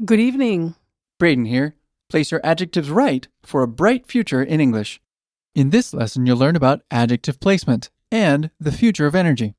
Good evening. Braden here. Place your adjectives right for a bright future in English. In this lesson, you'll learn about adjective placement and the future of energy.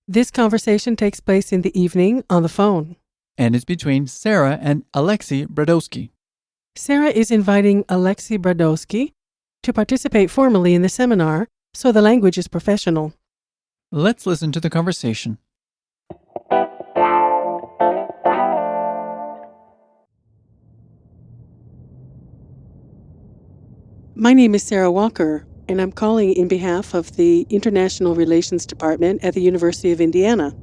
This conversation takes place in the evening on the phone. And it's between Sarah and Alexei Bradowski. Sarah is inviting Alexei Bradowski to participate formally in the seminar, so the language is professional. Let's listen to the conversation. My name is Sarah Walker, and I'm calling in behalf of the International Relations Department at the University of Indiana.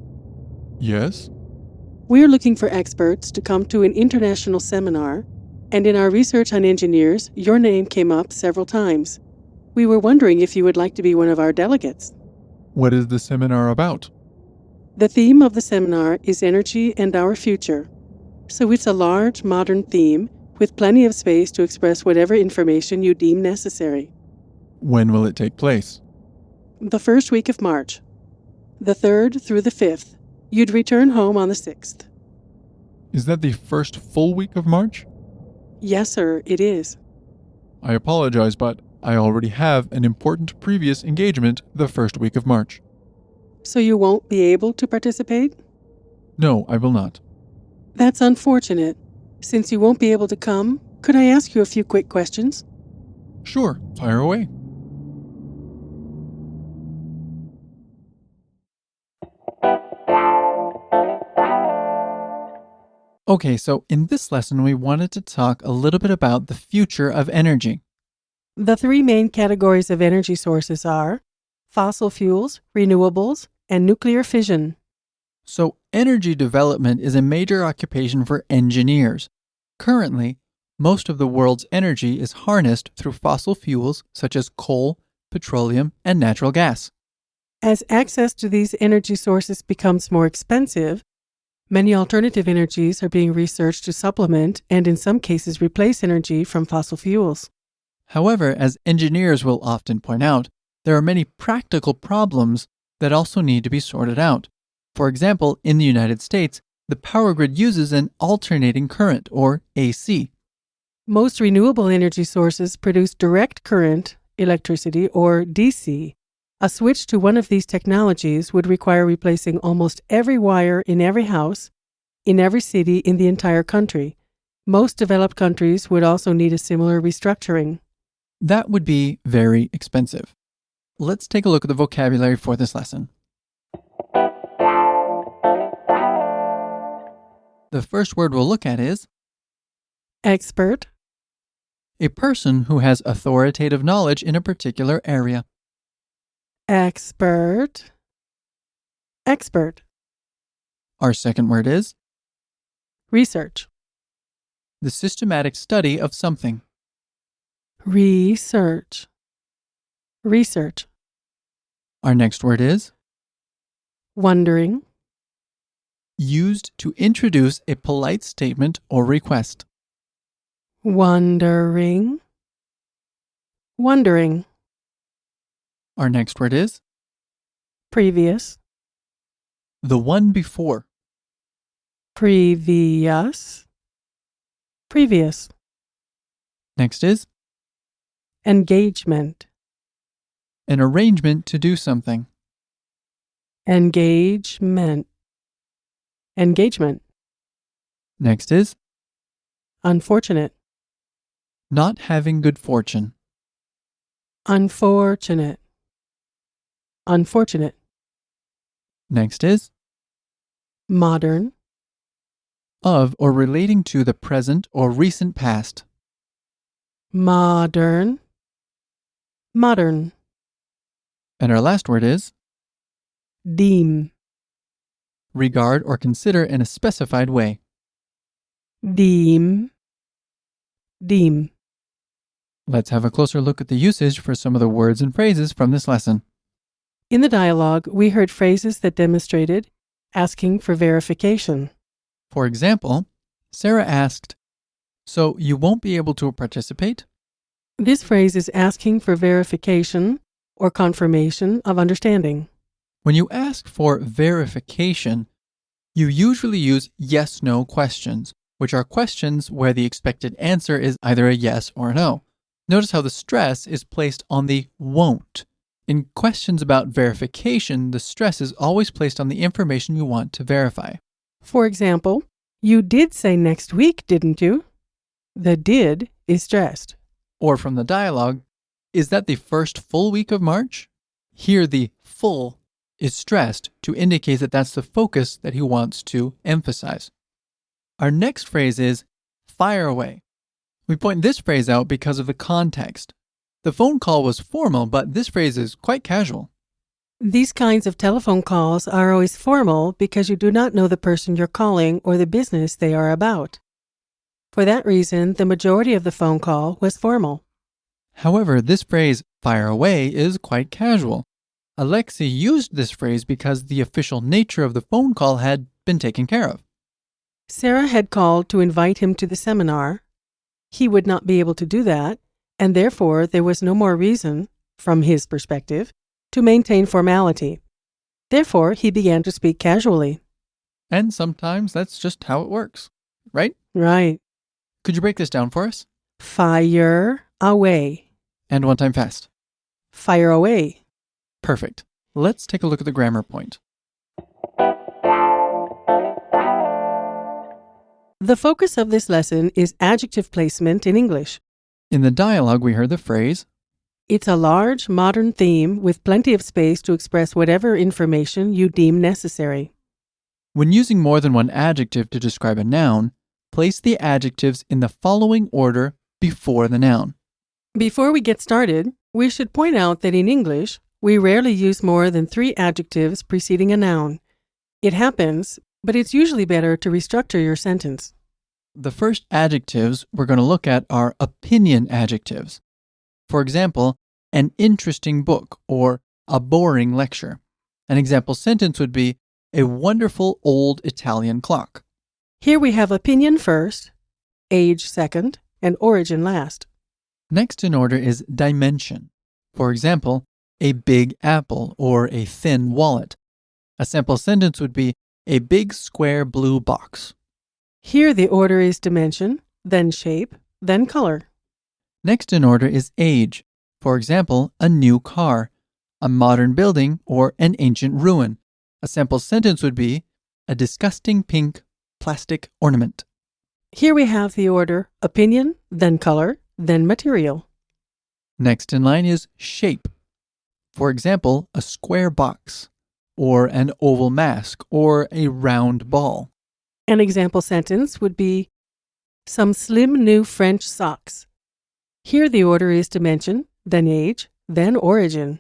Yes? We are looking for experts to come to an international seminar, and in our research on engineers, your name came up several times. We were wondering if you would like to be one of our delegates. What is the seminar about? The theme of the seminar is energy and our future. So it's a large, modern theme with plenty of space to express whatever information you deem necessary. When will it take place? The first week of March. The 3rd through the 5th. You'd return home on the 6th. Is that the first full week of March? Yes, sir, it is. I apologize, but I already have an important previous engagement the first week of March. So you won't be able to participate? No, I will not. That's unfortunate. Since you won't be able to come, could I ask you a few quick questions? Sure, fire away. Okay, so in this lesson, we wanted to talk a little bit about the future of energy. The three main categories of energy sources are fossil fuels, renewables, and nuclear fission. So energy development is a major occupation for engineers. Currently, most of the world's energy is harnessed through fossil fuels such as coal, petroleum, and natural gas. As access to these energy sources becomes more expensive, many alternative energies are being researched to supplement and in some cases replace energy from fossil fuels. However, as engineers will often point out, there are many practical problems that also need to be sorted out. For example, in the United States, the power grid uses an alternating current, or AC. Most renewable energy sources produce direct current, electricity, or DC. A switch to one of these technologies would require replacing almost every wire in every house, in every city in the entire country. Most developed countries would also need a similar restructuring. That would be very expensive. Let's take a look at the vocabulary for this lesson. The first word we'll look at is Expert, a person who has authoritative knowledge in a particular area. expert, expert. Our second word is Research, the systematic study of something. research, research. Our next word is Wondering, used to introduce a polite statement or request. wondering, wondering. Our next word is Previous, the one before. previous, previous. Next is Engagement, an arrangement to do something. engagement, engagement. Next is Unfortunate, not having good fortune. unfortunate, unfortunate. Next is Modern, of or relating to the present or recent past. modern, modern. And our last word is Deem, regard or consider in a specified way. deem, deem. Let's have a closer look at the usage for some of the words and phrases from this lesson. In the dialogue, we heard phrases that demonstrated asking for verification. For example, Sarah asked, "So you won't be able to participate?" This phrase is asking for verification or confirmation of understanding. When you ask for verification, you usually use yes-no questions which are questions where the expected answer is either a yes or a no. Notice how the stress is placed on the won't. In questions about verification, the stress is always placed on the information you want to verify. For example, you did say next week, didn't you? The did is stressed. Or from the dialogue, is that the first full week of March? Here, the full is stressed to indicate that that's the focus that he wants to emphasize. Our next phrase is fire away. We point this phrase out because of the context. The phone call was formal, but this phrase is quite casual. These kinds of telephone calls are always formal because you do not know the person you're calling or the business they are about. For that reason, the majority of the phone call was formal. However, this phrase, fire away, is quite casual. Alexei used this phrase because the official nature of the phone call had been taken care of. Sarah had called to invite him to the seminar. He would not be able to do that, and therefore there was no more reason, from his perspective, to maintain formality. Therefore, he began to speak casually. And sometimes that's just how it works, right? Right. Could you break this down for us? Fire away. And one time fast. Fire away. Perfect. Let's take a look at the grammar point. The focus of this lesson is adjective placement in English. In the dialogue, we heard the phrase, It's a large, modern theme with plenty of space to express whatever information you deem necessary. when using more than one adjective to describe a noun, place the adjectives in the following order before the noun. Before we get started, we should point out that in English, we rarely use more than 3 adjectives preceding a noun. It happens, but it's usually better to restructure your sentence. The first adjectives we're going to look at are opinion adjectives. For example, an interesting book or a boring lecture. An example sentence would be a wonderful old Italian clock. Here we have opinion first, age second, and origin last. Next in order is dimension. For example, a big apple or a thin wallet. A sample sentence would be a big square blue box. Here the order is dimension, then shape, then color. Next in order is age. For example, a new car, a modern building, or an ancient ruin. A sample sentence would be a disgusting pink plastic ornament. Here we have the order opinion, then color, then material. Next in line is shape. For example, a square box, or an oval mask, or a round ball. An example sentence would be some slim new French socks. Here the order is dimension, then age, then origin.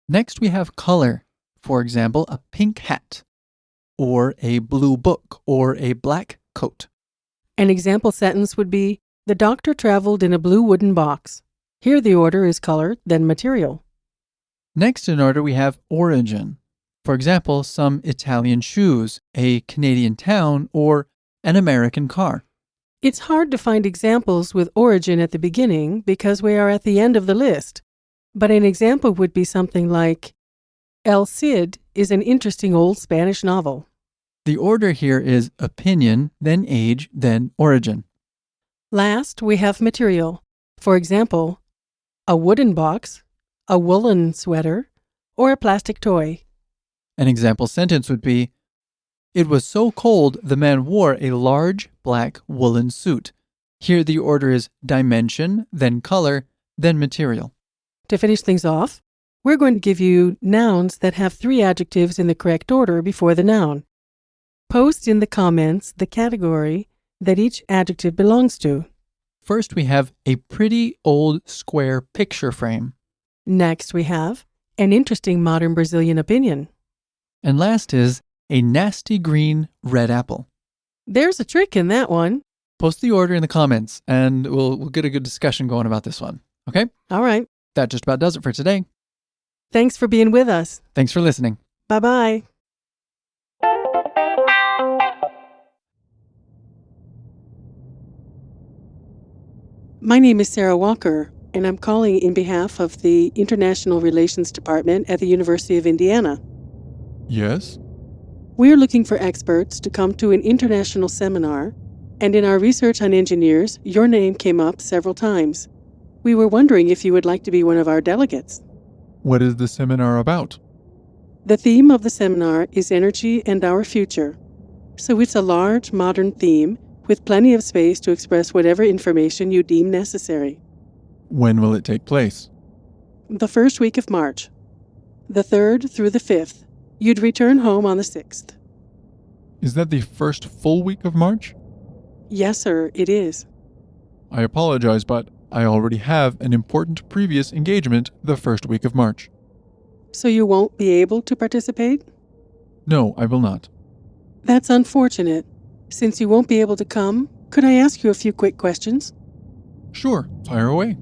Next we have color. For example, a pink hat, or a blue book, or a black coat. An example sentence would be the doctor traveled in a blue wooden box. Here the order is color, then material. Next in order we have origin. For example, some Italian shoes, a Canadian town, or an American car. It's hard to find examples with origin at the beginning because we are at the end of the list. But an example would be something like, El Cid is an interesting old Spanish novel. The order here is opinion, then age, then origin. Last, we have material. For example, a wooden box, a woolen sweater, or a plastic toy. An example sentence would be, it was so cold the man wore a large black woolen suit. Here the order is dimension, then color, then material. To finish things off, we're going to give you nouns that have 3 adjectives in the correct order before the noun. Post in the comments the category that each adjective belongs to. First we have a pretty old square picture frame. Next we have an interesting modern Brazilian opinion. And last is a nasty green red apple. There's a trick in that one. Post the order in the comments and we'll get a good discussion going about this one. Okay? All right. That just about does it for today. Thanks for being with us. Thanks for listening. Bye-bye. My name is Sarah Walker, and I'm calling in behalf of the International Relations Department at the University of Indiana. Yes? We are looking for experts to come to an international seminar And in our research on engineers, your name came up several times. We were wondering if you would like to be one of our delegates. What is the seminar about? The theme of the seminar is energy and our future. So it's a large, modern theme with plenty of space to express whatever information you deem necessary. When will it take place? The first week of March. The 3rd through the 5th. You'd return home on the 6th. Is that the first full week of March? Yes, sir, it is. I apologize, but I already have an important previous engagement the first week of March. So you won't be able to participate? No, I will not. That's unfortunate. Since you won't be able to come, could I ask you a few quick questions? Sure, fire away.